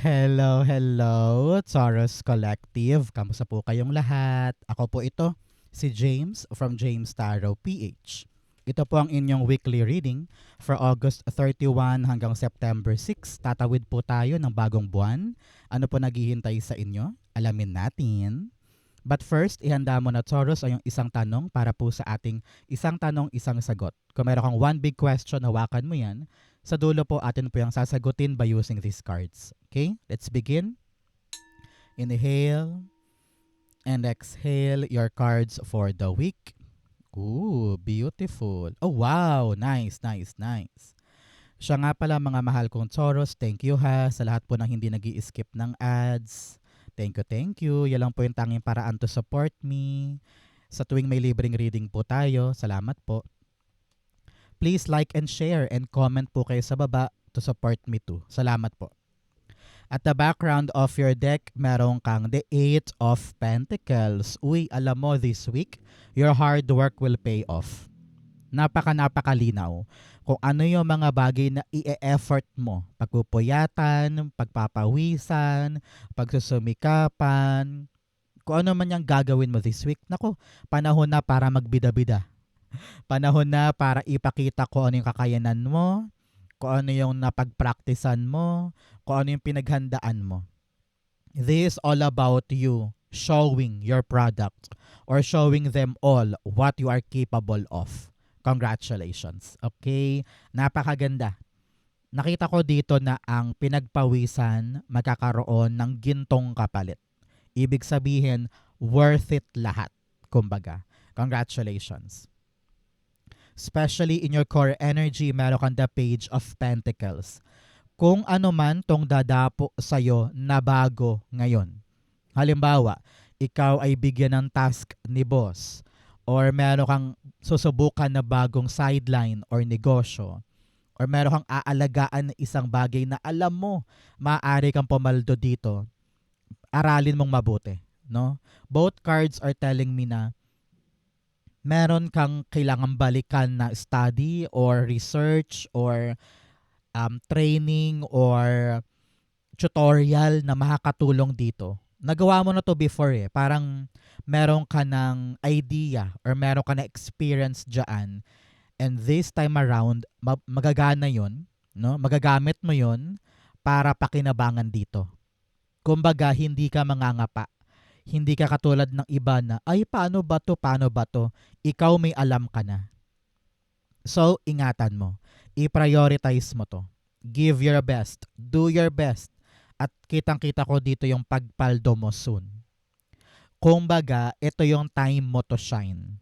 Hello, hello, Taurus Collective. Kamusta po kayong lahat? Ako po ito, si James from James Tarot PH. Ito po ang inyong weekly reading for August 31 hanggang September 6. Tatawid po tayo ng bagong buwan. Ano po naghihintay sa inyo? Alamin natin. But first, ihanda mo na Taurus ay yung isang tanong para po sa ating isang tanong, isang sagot. Kung meron kang one big question, hawakan mo yan. Sa dulo po, atin po yung sasagutin by using these cards. Okay? Let's begin. Inhale and exhale your cards for the week. Ooh, beautiful. Oh, wow. Nice, nice, nice. Siya nga pala mga mahal kong Taurus. Thank you ha sa lahat po ng hindi nag-i-skip ng ads. Thank you, thank you. Yan lang po yung tanging paraan to support me. Sa tuwing may libreng reading po tayo, salamat po. Please like and share and comment po kayo sa baba to support me too. Salamat po. At the background of your deck, meron kang the Eight of Pentacles. Uy, alam mo this week, your hard work will pay off. Napakalinaw kung ano yung mga bagay na i-effort mo. Pagpupuyatan, pagpapawisan, pagsusumikapan, kung ano man yung gagawin mo this week. Nako, panahon na para magbida-bida. Panahon na para ipakita ko ano yung kakayanan mo, kung ano yung napagpraktisan mo, kung ano yung pinaghandaan mo. This is all about you showing your product or showing them all what you are capable of. Congratulations. Okay? Napakaganda. Nakita ko dito na ang pinagpawisan magkakaroon ng gintong kapalit. Ibig sabihin, worth it lahat. Kumbaga, congratulations. Especially in your core energy, meron kang the Page of Pentacles. Kung ano man tong dadapo sa'yo na bago ngayon. Halimbawa, ikaw ay bigyan ng task ni boss or meron kang susubukan na bagong sideline or negosyo or meron kang aalagaan na isang bagay na alam mo maaari kang pumaldo dito, aralin mong mabuti. No? Both cards are telling me na meron kang kailangan balikan na study or research or training or tutorial na makakatulong dito. Nagawa mo na to before eh. Parang meron ka ng idea or meron ka na experience dyan. And this time around, magagana yun. No? Magagamit mo yun para pakinabangan dito. Kumbaga, hindi ka mangangapa. Hindi ka katulad ng iba na, ay paano ba to? Ikaw may alam ka na. So, ingatan mo. I-prioritize mo to. Give your best. Do your best. At kitang-kita ko dito yung pagpaldo mo soon. Kumbaga, ito yung time mo to shine.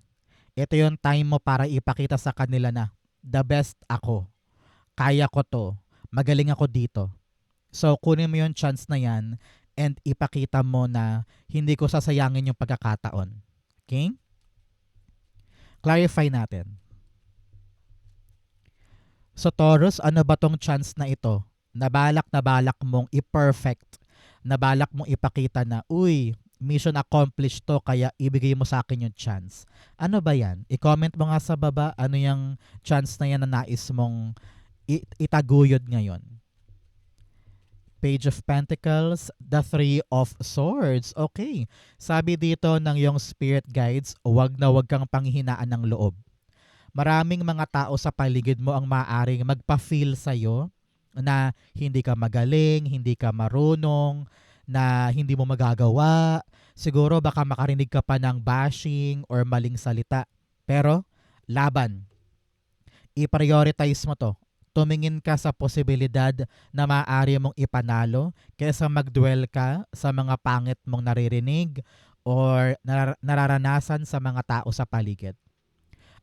Ito yung time mo para ipakita sa kanila na, the best ako. Kaya ko to. Magaling ako dito. So, kunin mo yung chance na yan and ipakita mo na hindi ko sasayangin yung pagkakataon. Okay? Clarify natin. So Taurus, ano ba tong chance na ito? Nabalak mong i-perfect. Nabalak mong ipakita na, uy, mission accomplished to kaya ibigay mo sa akin yung chance. Ano ba yan? I-comment mo nga sa baba ano yung chance na yan na nais mong itaguyod ngayon. Page of Pentacles, the Three of Swords. Okay. Sabi dito ng iyong spirit guides, wag kang panghihinaan ng loob. Maraming mga tao sa paligid mo ang maaaring magpa-feel sa'yo na hindi ka magaling, hindi ka marunong, na hindi mo magagawa. Siguro baka makarinig ka pa ng bashing or maling salita. Pero, laban. I-prioritize mo to. Tumingin ka sa posibilidad na maaari mong ipanalo kaysa mag-dwell ka sa mga pangit mong naririnig or nararanasan sa mga tao sa paligid.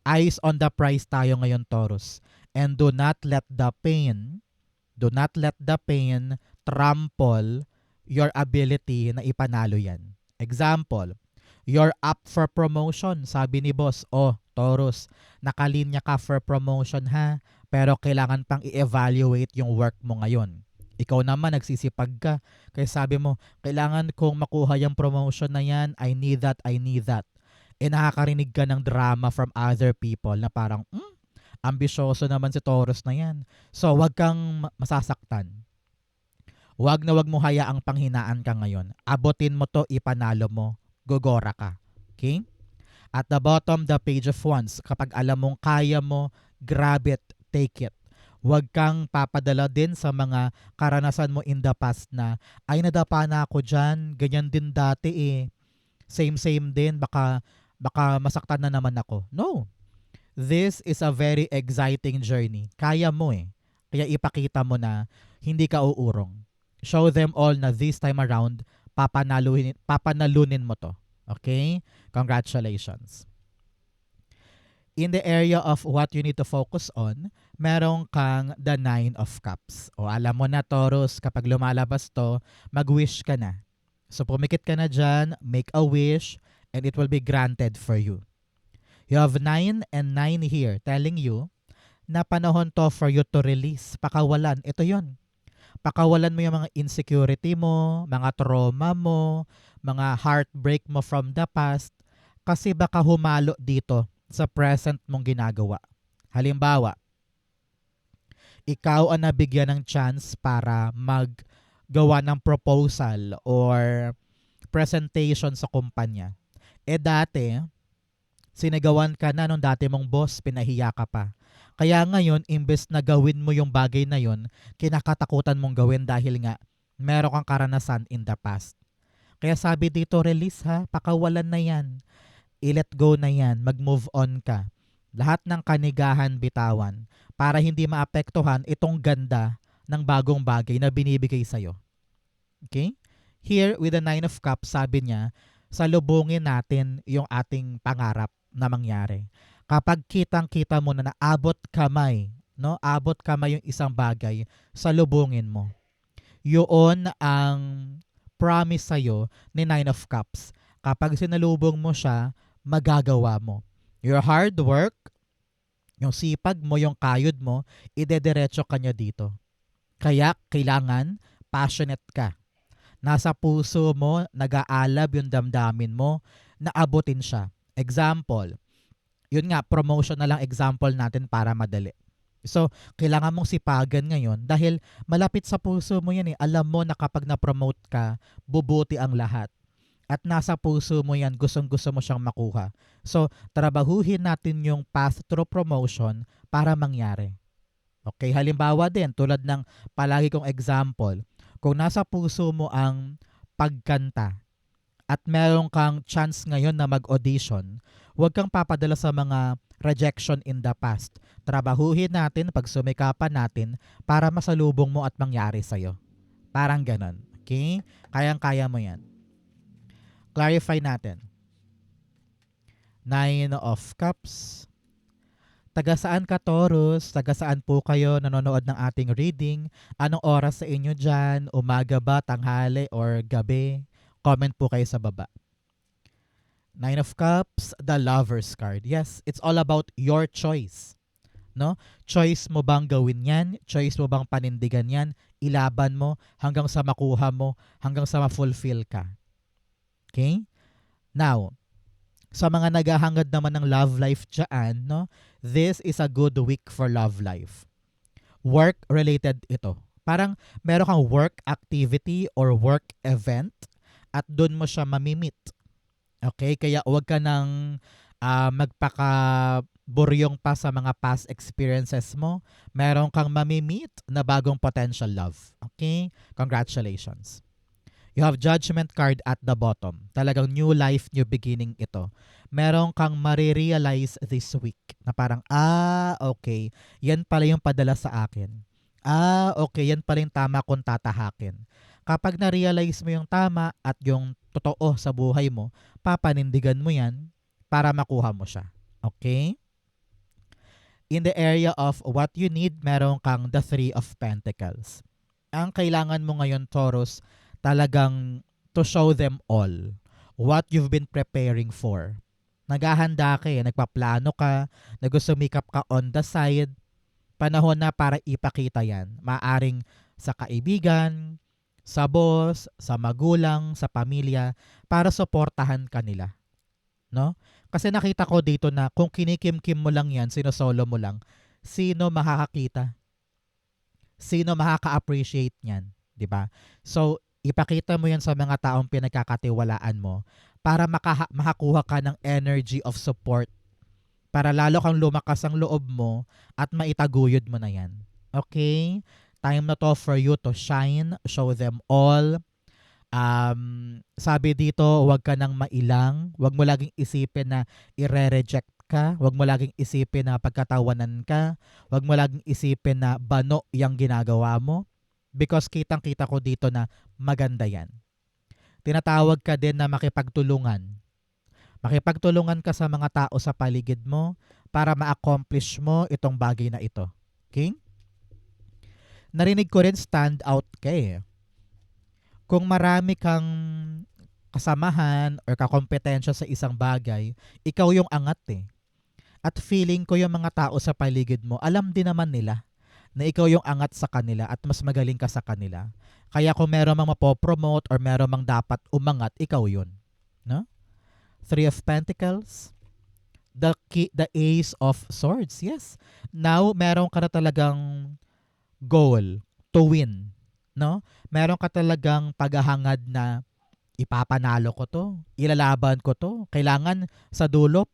Eyes on the prize tayo ngayon, Taurus. And do not let the pain trample your ability na ipanalo yan. Example, you're up for promotion. Sabi ni boss, oh, Taurus, nakalinya ka for promotion ha, pero kailangan pang i-evaluate yung work mo ngayon. Ikaw naman nagsisipag ka. Kaya sabi mo, kailangan kong makuha yung promotion na yan. I need that. Nakakarinig ka ng drama from other people na parang, ambisyoso naman si Taurus na yan. So, wag kang masasaktan. Huwag na huwag mo hayaang panghinaan ka ngayon. Abutin mo to, ipanalo mo. Gogora ka. Okay? At the bottom, the page of wands. Kapag alam mong kaya mo, grab it, take it. Huwag kang papadala din sa mga karanasan mo in the past na, ay nadapa na ako dyan, ganyan din dati eh. Same din, baka masaktan na naman ako. No. This is a very exciting journey. Kaya mo eh. Kaya ipakita mo na hindi ka uurong. Show them all na this time around, papanalunin mo to. Okay? Congratulations. In the area of what you need to focus on, meron kang the 9 of cups. O alam mo na, Taurus, kapag lumalabas to, mag-wish ka na. So pumikit ka na dyan, make a wish, and it will be granted for you. You have 9 and 9 here telling you na panahon to for you to release. Pakawalan. Ito yon. Pakawalan mo yung mga insecurity mo, mga trauma mo, mga heartbreak mo from the past, kasi baka humalo dito sa present mong ginagawa. Halimbawa, ikaw ang nabigyan ng chance para maggawa ng proposal or presentation sa kumpanya. Dati, sinagawan ka na nung dati mong boss, pinahiya ka pa. Kaya ngayon, imbes na gawin mo yung bagay na yun, kinakatakutan mong gawin dahil nga meron kang karanasan in the past. Kaya sabi dito, release ha, pakawalan na yan. I-let go na yan, mag-move on ka. Lahat ng kanigahan bitawan para hindi maapektuhan itong ganda ng bagong bagay na binibigay sa'yo. Okay? Here, with the 9 of cups, sabi niya, salubungin natin yung ating pangarap na mangyari. Kapag kitang-kita mo na naabot kamay, no? Abot kamay yung isang bagay, salubungin mo. Yun ang promise sa'yo ni 9 of cups. Kapag sinalubong mo siya, magagawa mo. Your hard work, yung sipag mo, yung kayod mo, idediretso ka niya dito. Kaya kailangan passionate ka. Nasa puso mo, nag-aalab yung damdamin mo, na abutin siya. Example, yun nga, promotion na lang example natin para madali. So, kailangan mong sipagan ngayon dahil malapit sa puso mo yan eh. Alam mo na kapag na-promote ka, bubuti ang lahat. At nasa puso mo yan, gustong-gusto mo siyang makuha. So, trabahuhin natin yung path through promotion para mangyari. Okay, halimbawa din, tulad ng palagi kong example, kung nasa puso mo ang pagkanta at meron kang chance ngayon na mag-audition, huwag kang papadala sa mga rejection in the past. Trabahuhin natin, pagsumikapan natin para masalubong mo at mangyari sa'yo. Parang ganon. Okay? Kayang-kaya mo yan. Clarify natin. 9 of Cups. Taga saan ka, Taurus? Taga saan po kayo nanonood ng ating reading? Anong oras sa inyo dyan? Umaga ba, tanghali, or gabi? Comment po kayo sa baba. 9 of Cups, the Lover's card. Yes, it's all about your choice. No? Choice mo bang gawin yan? Choice mo bang panindigan yan? Ilaban mo hanggang sa makuha mo, hanggang sa ma-fulfill ka. Okay? Now, sa mga naghahangad naman ng love life dyan, no? This is a good week for love life. Work-related ito. Parang meron kang work activity or work event at doon mo siya mamimit. Okay? Kaya huwag ka nang magpakaburyong pa sa mga past experiences mo. Meron kang mamimit na bagong potential love. Okay? Congratulations. You have Judgment card at the bottom. Talagang new life, new beginning ito. Meron kang marirealize this week na parang, okay, yan pala yung padala sa akin. Okay, yan pala yung tama kong tatahakin. Kapag na-realize mo yung tama at yung totoo sa buhay mo, papanindigan mo yan para makuha mo siya. Okay? In the area of what you need, meron kang the 3 of Pentacles. Ang kailangan mo ngayon, Taurus, talagang to show them all what you've been preparing for. Naghahanda ka nagpaplano ka, nagsusumikap ka on the side. Panahon na para ipakita yan. Maaring sa kaibigan, sa boss, sa magulang, sa pamilya, para suportahan ka nila. No? Kasi nakita ko dito na kung kinikim-kim mo lang yan, sinosolo mo lang, sino makakakita? Sino makaka-appreciate niyan? 'di ba? So, ipakita mo 'yan sa mga taong pinagkakatiwalaan mo para makakuha ka ng energy of support para lalo kang lumakas ang loob mo at maitaguyod mo na 'yan. Okay? Time na to for you to shine, show them all. Sabi dito, huwag ka nang mailang, huwag mo laging isipin na ire-reject ka, huwag mo laging isipin na pagkatawanan ka, huwag mo laging isipin na bano yung ginagawa mo because kitang-kita ko dito na maganda yan. Tinatawag ka din na makipagtulungan. Makipagtulungan ka sa mga tao sa paligid mo para ma-accomplish mo itong bagay na ito. Okay? Narinig ko rin stand out ka eh. Kung marami kang kasamahan or kakompetensya sa isang bagay, ikaw yung angat eh. At feeling ko yung mga tao sa paligid mo, alam din naman nila na ikaw yung angat sa kanila at mas magaling ka sa kanila. Kaya kung meron mang mapopromote or meron mang dapat umangat, ikaw yun. No? Three of Pentacles, the Ace of Swords. Yes. Now, meron ka na talagang goal to win. No? Meron ka talagang paghahangad na ipapanalo ko to, ilalaban ko to. Kailangan sa dulo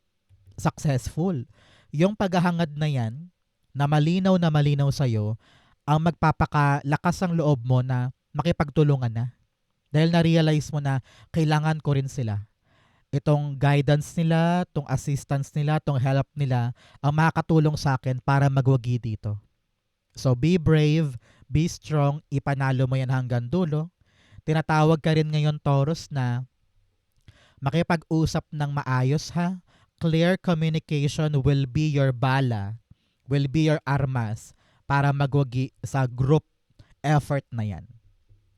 successful. Yung paghahangad na yan, na malinaw sa'yo, ang magpapakalakas ang loob mo na makipagtulungan na. Dahil na-realize mo na kailangan ko rin sila. Itong guidance nila, itong assistance nila, itong help nila, ang makakatulong sa akin para magwagi dito. So be brave, be strong, ipanalo mo yan hanggang dulo. Tinatawag ka rin ngayon, Taurus, na makipag-usap ng maayos ha. Clear communication will be your bala, will be your armas para magwagi sa group effort na yan.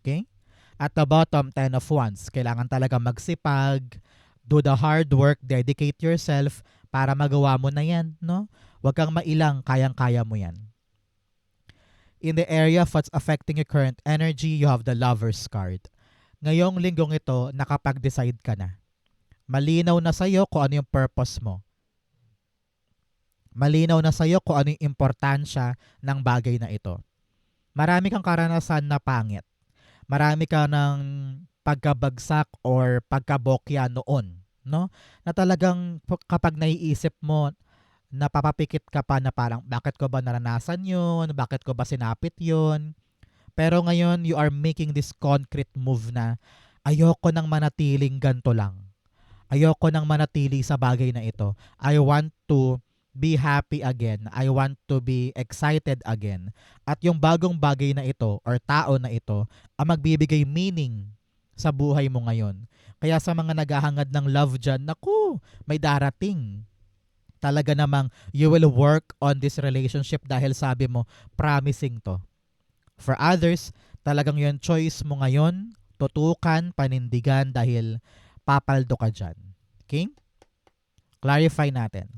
Okay? At the bottom, 10 of Wands. Kailangan talaga magsipag, do the hard work, dedicate yourself para magawa mo na yan. No? Huwag kang mailang, kayang-kaya mo yan. In the area of what's affecting your current energy, you have the Lover's card. Ngayong linggong ito, nakapag-decide ka na. Malinaw na sa'yo kung ano yung purpose mo. Malinaw na sa'yo kung ano yung importansya ng bagay na ito. Marami kang karanasan na pangit. Marami ka ng pagkabagsak or pagkabokya noon. No? Na talagang kapag naiisip mo, napapapikit ka pa na parang bakit ko ba naranasan yun? Bakit ko ba sinapit yun? Pero ngayon, you are making this concrete move na ayoko nang manatiling ganito lang. Ayoko nang manatili sa bagay na ito. I want to be happy again. I want to be excited again. At yung bagong bagay na ito or tao na ito ang magbibigay meaning sa buhay mo ngayon. Kaya sa mga naghahangad ng love dyan, naku, may darating. Talaga namang you will work on this relationship dahil sabi mo, promising to. For others, talagang yung choice mo ngayon, tutukan, panindigan dahil papaldo ka dyan. Okay? Clarify natin.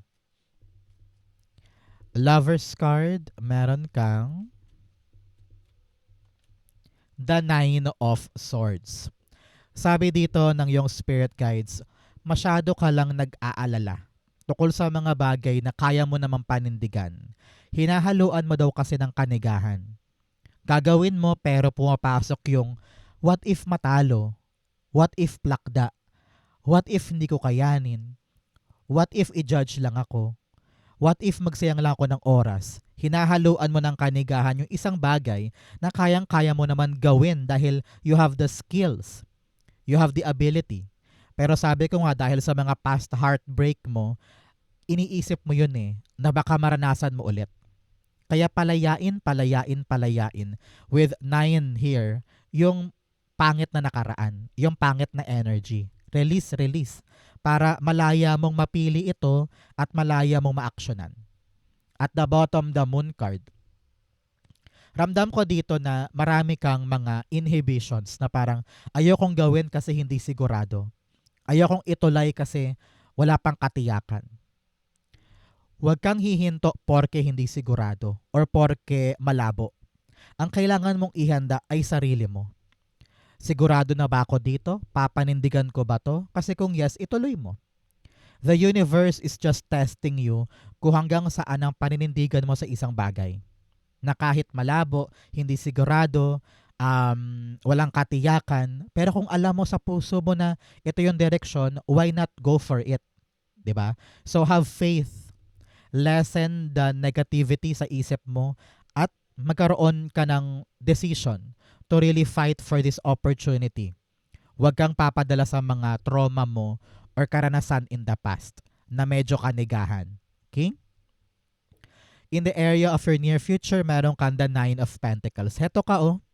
Lover's card, meron kang the 9 of Swords. Sabi dito ng iyong spirit guides, masyado ka lang nag-aalala tukol sa mga bagay na kaya mo namang panindigan. Hinahaluan mo daw kasi ng kanigahan. Gagawin mo pero pumapasok yung what if matalo? What if plakda? What if hindi ko kayanin? What if i-judge lang ako? What if magsayang lang ako ng oras? Hinahaluan mo ng kanigahan yung isang bagay na kayang-kaya mo naman gawin dahil you have the skills. You have the ability. Pero sabi ko nga dahil sa mga past heartbreak mo, iniisip mo yun na baka maranasan mo ulit. Kaya palayain with 9 here, yung pangit na nakaraan, yung pangit na energy. Release. Para malaya mong mapili ito at malaya mong maaksyonan. At the bottom, the Moon card. Ramdam ko dito na marami kang mga inhibitions na parang ayokong gawin kasi hindi sigurado. Ayokong itulay kasi wala pang katiyakan. Huwag kang hihinto porke hindi sigurado or porke malabo. Ang kailangan mong ihanda ay sarili mo. Sigurado na ba ako dito? Papanindigan ko ba to? Kasi kung yes, ituloy mo. The universe is just testing you kung hanggang saan ang paninindigan mo sa isang bagay. Na kahit malabo, hindi sigurado, walang katiyakan. Pero kung alam mo sa puso mo na ito yung direction, why not go for it? 'Di ba? So have faith. Lessen the negativity sa isip mo at magkaroon ka ng decision to really fight for this opportunity. Huwag kang papadala sa mga trauma mo or karanasan in the past na medyo kanigahan. Okay? In the area of your near future, meron kang the Nine of Pentacles. Heto ka oh.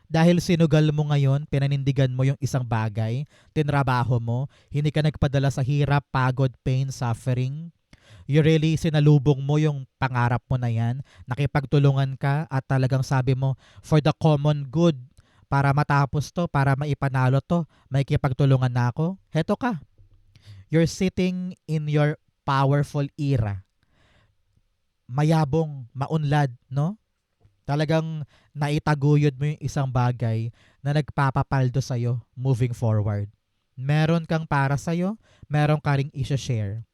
Dahil sinugal mo ngayon, pinanindigan mo yung isang bagay, tinrabaho mo, hindi ka nagpadala sa hirap, pagod, pain, suffering. You really sinalubong mo yung pangarap mo na yan, nakipagtulungan ka at talagang sabi mo, for the common good, para matapos to, para maipanalo to, may kipagtulungan na ako. Heto ka. You're sitting in your powerful era. Mayabong, maunlad, no? Talagang naitaguyod mo yung isang bagay na nagpapapaldo sa'yo moving forward. Meron kang para sa'yo, meron ka ring i-share.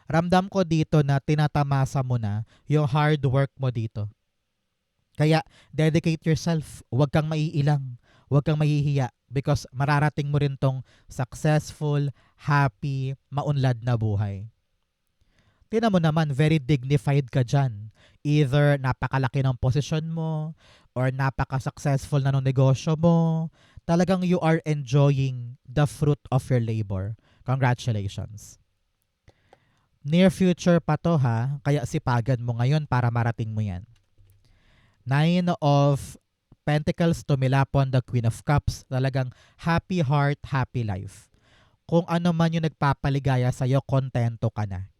Ramdam ko dito na tinatamasa mo na yung hard work mo dito. Kaya dedicate yourself, huwag kang maiilang, huwag kang mahihiya because mararating mo rin tong successful, happy, maunlad na buhay. Tingnan mo naman, very dignified ka dyan. Either napakalaki ng posisyon mo or napaka-successful na ng negosyo mo. Talagang you are enjoying the fruit of your labor. Congratulations. Near future pa to ha, kaya sipagan mo ngayon para marating mo yan. Nine of Pentacles tumilapon the Queen of Cups. Talagang happy heart, happy life. Kung ano man yung nagpapaligaya sa'yo, kontento ka na.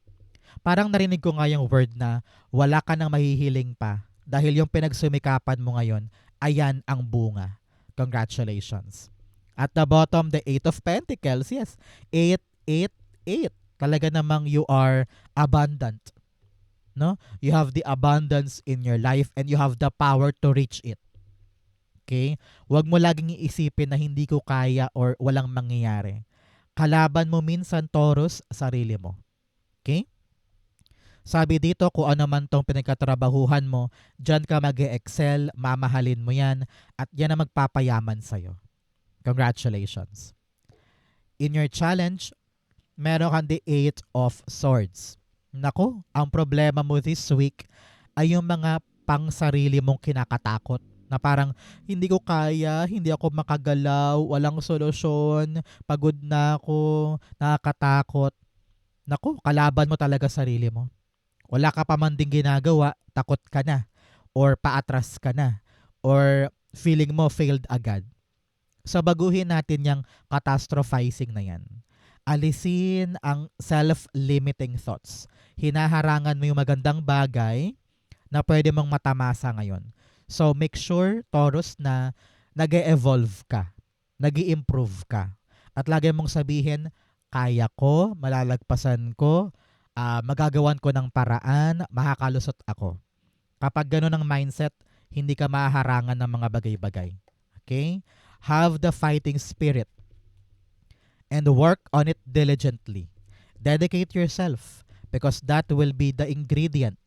Parang narinig ko nga yung word na wala ka nang mahihiling pa dahil yung pinagsumikapan mo ngayon, ayan ang bunga. Congratulations. At the bottom, the Eight of Pentacles. Yes, 8, 8, 8. Talaga namang you are abundant. No? You have the abundance in your life and you have the power to reach it. Okay? Huwag mo laging iisipin na hindi ko kaya or walang mangyayari. Kalaban mo minsan, Taurus, sarili mo. Okay? Sabi dito, kung ano man tong pinagkatrabahuhan mo, dyan ka mag-excel, mamahalin mo yan, at yan ang magpapayaman sa'yo. Congratulations. In your challenge, meron kang the Eight of Swords. Nako, ang problema mo this week ay yung mga pang-sarili mong kinakatakot na parang hindi ko kaya, hindi ako makagalaw, walang solusyon, pagod na ako, nakakatakot. Nako, kalaban mo talaga sarili mo. Wala ka pa man din ginagawa, takot ka na, or paatras ka na, or feeling mo failed agad. So baguhin natin yung catastrophizing na yan. Alisin ang self-limiting thoughts. Hinaharangan mo yung magandang bagay na pwede mong matamasa ngayon. So make sure, Taurus, na nag-evolve ka, nag-i-improve ka. At lagi mong sabihin, kaya ko, malalagpasan ko, magagawan ko ng paraan, makakalusot ako. Kapag gano'n ang mindset, hindi ka mahaharangan ng mga bagay-bagay. Okay? Have the fighting spirit and work on it diligently. Dedicate yourself because that will be the ingredient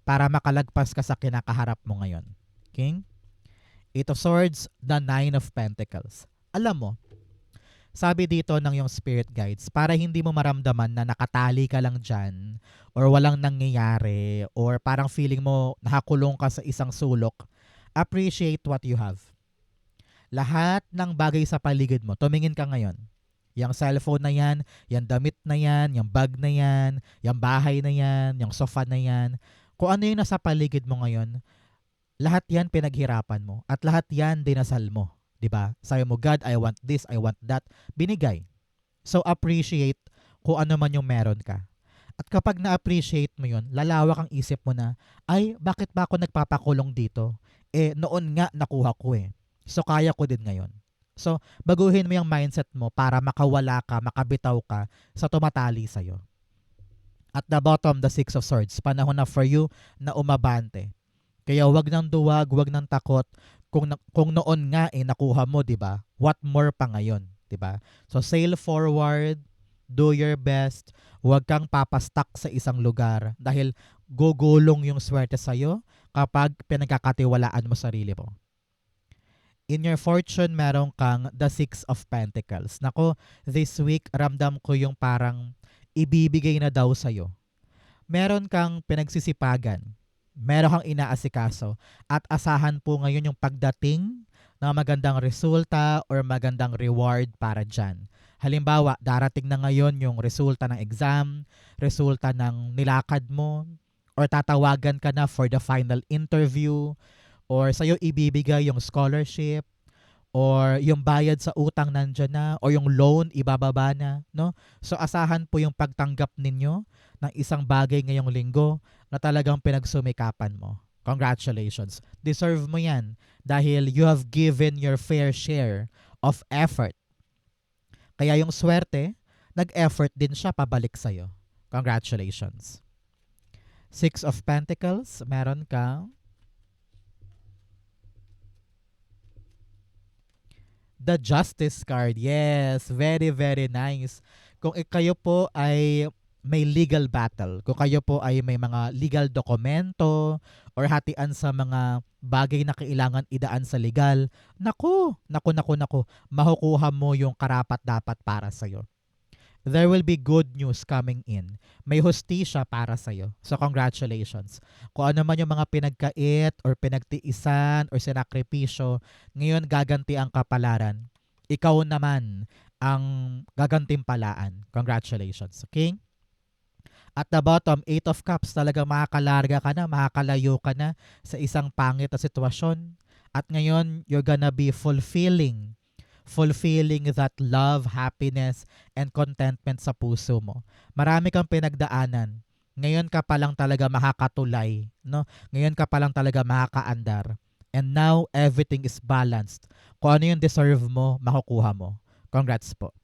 para makalagpas ka sa kinakaharap mo ngayon. Okay? Eight of Swords, the Nine of Pentacles. Alam mo, sabi dito ng yung spirit guides, para hindi mo maramdaman na nakatali ka lang dyan or walang nangyayari or parang feeling mo nakakulong ka sa isang sulok, appreciate what you have. Lahat ng bagay sa paligid mo, tumingin ka ngayon. Yung cellphone na yan, yung damit na yan, yung bag na yan, yung bahay na yan, yung sofa na yan. Kung ano yung nasa paligid mo ngayon, lahat yan pinaghirapan mo at lahat yan dinasal mo. Diba? Sabi mo, God, I want this, I want that. Binigay. So, appreciate kung ano man yung meron ka. At kapag na-appreciate mo yun, lalawak ang isip mo na, ay, bakit ba ako nagpapakulong dito? Noon nga nakuha ko eh. So, kaya ko din ngayon. So, baguhin mo yung mindset mo para makawala ka, makabitaw ka sa tumatali sa'yo. At the bottom, the Six of Swords. Panahon na for you na umabante. Kaya wag nang duwag, wag nang takot. Kung noon nga nakuha mo, 'di ba? What more pa ngayon, 'di ba? So sail forward, do your best. Huwag kang papastak sa isang lugar dahil gugulong yung swerte sa iyo kapag pinagkakatiwalaan mo sarili mo. In your fortune, meron kang the Six of Pentacles. Nako, this week, ramdam ko yung parang ibibigay na daw sa'yo. Meron kang pinagsisipagan. Meron kang inaasikaso. At asahan po ngayon yung pagdating ng magandang resulta or magandang reward para dyan. Halimbawa, darating na ngayon yung resulta ng exam, resulta ng nilakad mo, or tatawagan ka na for the final interview, or sa'yo ibibigay yung scholarship, or yung bayad sa utang nandyan na, or yung loan ibababa na, no? So asahan po yung pagtanggap ninyo ng isang bagay ngayong linggo na talagang pinagsumikapan mo. Congratulations. Deserve mo yan dahil you have given your fair share of effort. Kaya yung swerte, nag-effort din siya pabalik sa'yo. Congratulations. Six of Pentacles, meron kang the Justice card. Yes, very, very nice. Kung kayo po ay may legal battle, kung kayo po ay may mga legal dokumento or hatian sa mga bagay na kailangan idaan sa legal, naku, makukuha mo yung karapat dapat para sa'yo. There will be good news coming in. May hustisya para sa'yo. So congratulations. Kung ano man yung mga pinagkait or pinagtiisan or sinakripisyo, ngayon gaganti ang kapalaran. Ikaw naman ang gagantimpalaan. Congratulations. Okay? At the bottom, 8 of Cups, talagang makakalarga ka na, makakalayo ka na sa isang pangit na sitwasyon. At ngayon, you're gonna be fulfilling that love, happiness, and contentment sa puso mo. Marami kang pinagdaanan. Ngayon ka pa lang talaga makakatulay, no? Ngayon ka pa lang talaga makakaandar. And now, everything is balanced. Kung ano yung deserve mo, makukuha mo. Congrats po.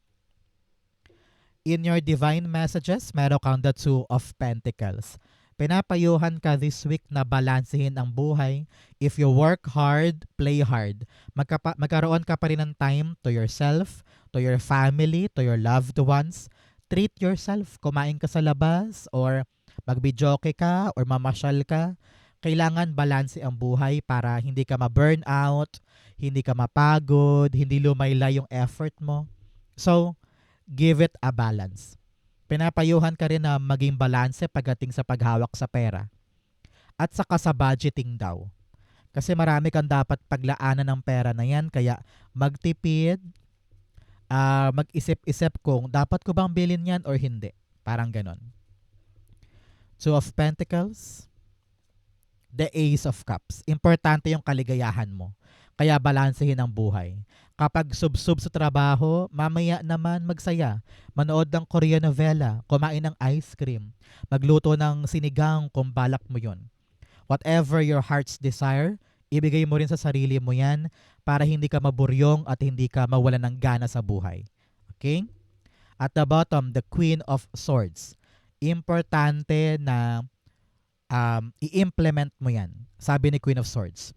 In your divine messages, meron kang the Two of Pentacles. Pinapayuhan ka this week na balansehin ang buhay. If you work hard, play hard. Magkaroon ka pa rin ng time to yourself, to your family, to your loved ones. Treat yourself. Kumain ka sa labas or magbidyoke ka or mamasyal ka. Kailangan balanse ang buhay para hindi ka ma-burn out, hindi ka mapagod, hindi lumayla yung effort mo. So, give it a balance. Pinapayuhan ka rin na maging balanse pagdating sa paghawak sa pera. At saka sa budgeting daw. Kasi marami kang dapat paglaanan ng pera na yan. Kaya magtipid, mag-isip-isip kung dapat ko bang bilhin yan or hindi. Parang ganon. Two of Pentacles. The Ace of Cups. Importante yung kaligayahan mo. Kaya balansehin ang buhay. Kapag sub-sub sa trabaho, mamaya naman magsaya. Manood ng Korean novela, kumain ng ice cream, magluto ng sinigang kung balak mo yun. Whatever your heart's desire, ibigay mo rin sa sarili mo yan para hindi ka maburyong at hindi ka mawalan ng gana sa buhay. Okay? At the bottom, the Queen of Swords. Importante na i-implement mo yan. Sabi ni Queen of Swords.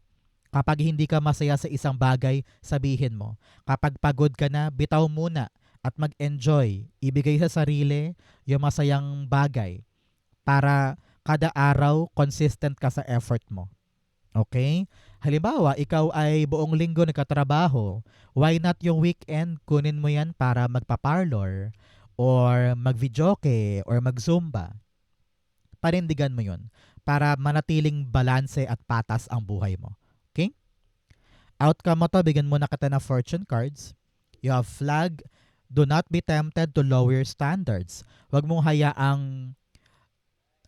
Kapag hindi ka masaya sa isang bagay, sabihin mo. Kapag pagod ka na, bitaw muna at mag-enjoy. Ibigay sa sarili yung masayang bagay para kada araw consistent ka sa effort mo. Okay? Halimbawa, ikaw ay buong linggo nagkatrabaho. Why not yung weekend kunin mo yan para magpa-parlor or mag-videoke or mag-zumba? Parindigan mo yun para manatiling balanse at patas ang buhay mo. Okay? Outcome mo to, bigyan mo na kita ng fortune cards. You have flag. Do not be tempted to lower your standards. Huwag mong hayaang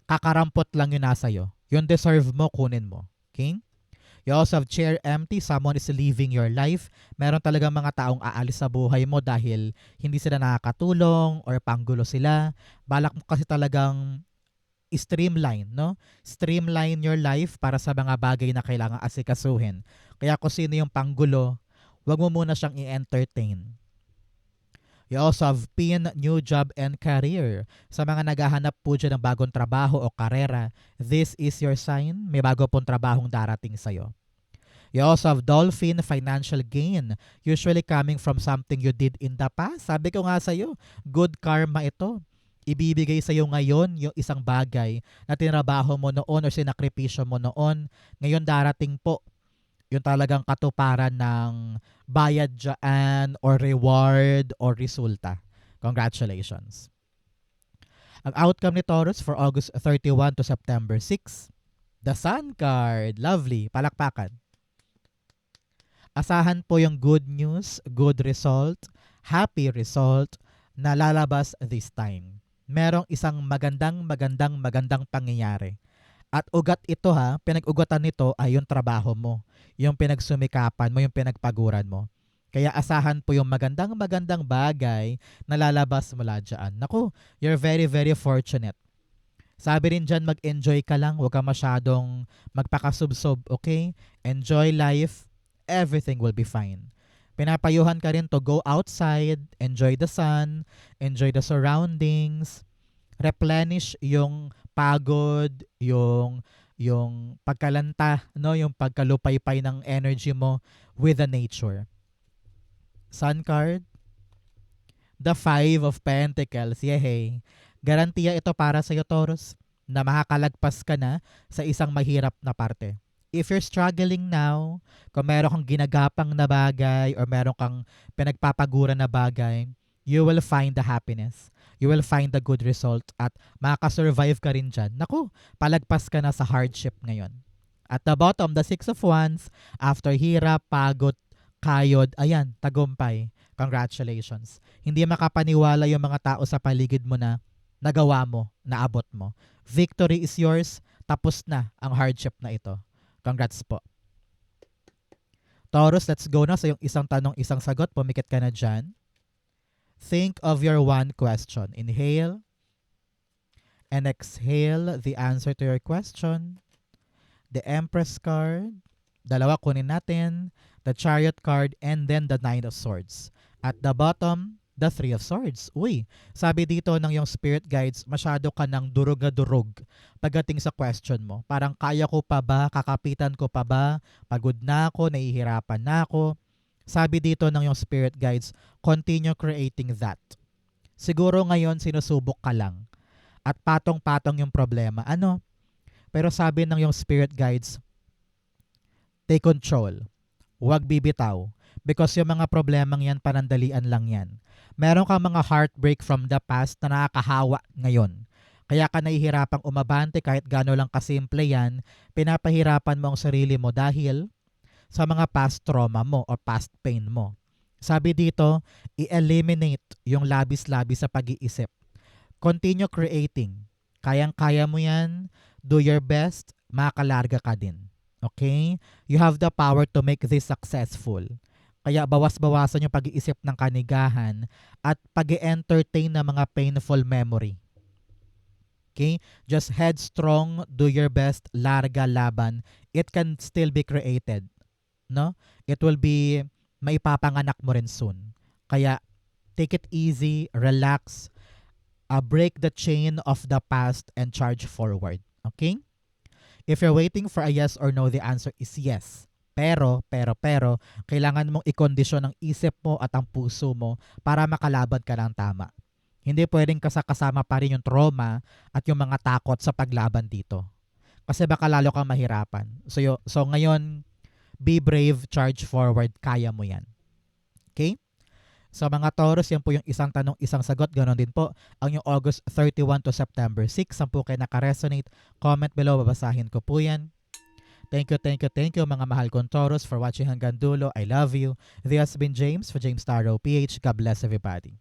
kakarampot lang yun nasa iyo. Yung deserve mo, kunin mo. Okay? You also have chair empty. Someone is leaving your life. Meron talagang mga taong aalis sa buhay mo dahil hindi sila nakakatulong or panggulo sila. Balak mo kasi talagang streamline, no? Streamline your life para sa mga bagay na kailangan asikasuhin. Kaya kung sino yung panggulo, wag mo muna siyang i-entertain. You also have pin, new job and career. Sa mga naghahanap po dyan ng bagong trabaho o karera, this is your sign. May bago pong trabahong darating sa'yo. You also have dolphin, financial gain. Usually coming from something you did in the past. Sabi ko nga sa'yo, good karma ito. Ibibigay sa iyo ngayon yung isang bagay na tinrabaho mo noon o sinakripisyo mo noon. Ngayon darating po Yung talagang katuparan ng bayad dyan or reward or resulta. Congratulations. Ang outcome ni Taurus for August 31 to September 6, the Sun card. Lovely. Palakpakan. Asahan po yung good news, good result, happy result na lalabas this time. Merong isang magandang pangyayari. At ugat ito pinag-ugatan nito ay yung trabaho mo, yung pinagsumikapan mo, yung pinagpaguran mo. Kaya asahan po yung magandang bagay na lalabas mula dyan. Naku, you're very fortunate. Sabi rin dyan, mag-enjoy ka lang. Huwag ka masyadong magpakasubsob, okay? Enjoy life. Everything will be fine. Pinapayuhan ka rin to go outside, enjoy the sun, enjoy the surroundings, replenish yung pagod, yung pagkalanta, no, yung pagkalupaypay ng energy mo with the nature. Sun card, the Five of Pentacles. Yehey. Garantiya ito para sa iyo, Taurus, na makakalagpas ka na sa isang mahirap na parte. If you're struggling now, kung meron kang ginagapang na bagay or meron kang pinagpapaguran na bagay, you will find the happiness. You will find the good result at makakasurvive ka rin dyan. Naku, palagpas ka na sa hardship ngayon. At the bottom, the Six of Wands, after hirap, pagod, kayod, ayan, tagumpay. Congratulations. Hindi makapaniwala yung mga tao sa paligid mo na nagawa mo, naabot mo. Victory is yours, tapos na ang hardship na ito. Congrats po. Taurus, let's go na sa yung isang tanong, isang sagot. Pumikit ka na dyan. Think of your one question. Inhale and exhale the answer to your question. The Empress card. Dalawa kunin natin. The Chariot card and then the Nine of Swords. At the bottom, the Three of Swords. Uy, sabi dito ng yung spirit guides, masyado ka ng durog na durog pagdating sa question mo. Parang kaya ko pa ba? Kakapitan ko pa ba? Pagod na ako? Nahihirapan na ako? Sabi dito ng yung spirit guides, continue creating that. Siguro ngayon sinusubok ka lang at patong-patong yung problema. Ano? Pero sabi ng yung spirit guides, take control. Huwag bibitaw. Because yung mga problemang yan, panandalian lang yan. Meron kang mga heartbreak from the past na nakakahawa ngayon. Kaya ka nahihirapang umabante kahit gano'n lang kasimple yan, pinapahirapan mo ang sarili mo dahil sa mga past trauma mo or past pain mo. Sabi dito, i-eliminate yung labis-labis sa pag-iisip. Continue creating. Kayang-kaya mo yan. Do your best. Makalarga ka din. Okay? You have the power to make this successful. Kaya bawas-bawasan yung pag-iisip ng kanigahan at pag-entertain ng mga painful memory. Okay? Just headstrong, do your best, larga laban. It can still be created. No? It will be, maipapanganak mo rin soon. Kaya, take it easy, relax, break the chain of the past and charge forward. Okay? If you're waiting for a yes or no, the answer is yes. Pero, kailangan mong ikondisyon ang isip mo at ang puso mo para makalaban ka ng tama. Hindi pwedeng kasama pa rin yung trauma at yung mga takot sa paglaban dito. Kasi baka lalo kang mahirapan. So ngayon, be brave, charge forward, kaya mo yan. Okay? Sa mga Taurus, yan po yung isang tanong, isang sagot. Ganon din po ang yung August 31 to September 6. Saan po kayo nakaresonate? Comment below, babasahin ko po yan. Thank you mga mahal kong Taurus for watching hanggang dulo. I love you. This has been James for James Taro PH. God bless everybody.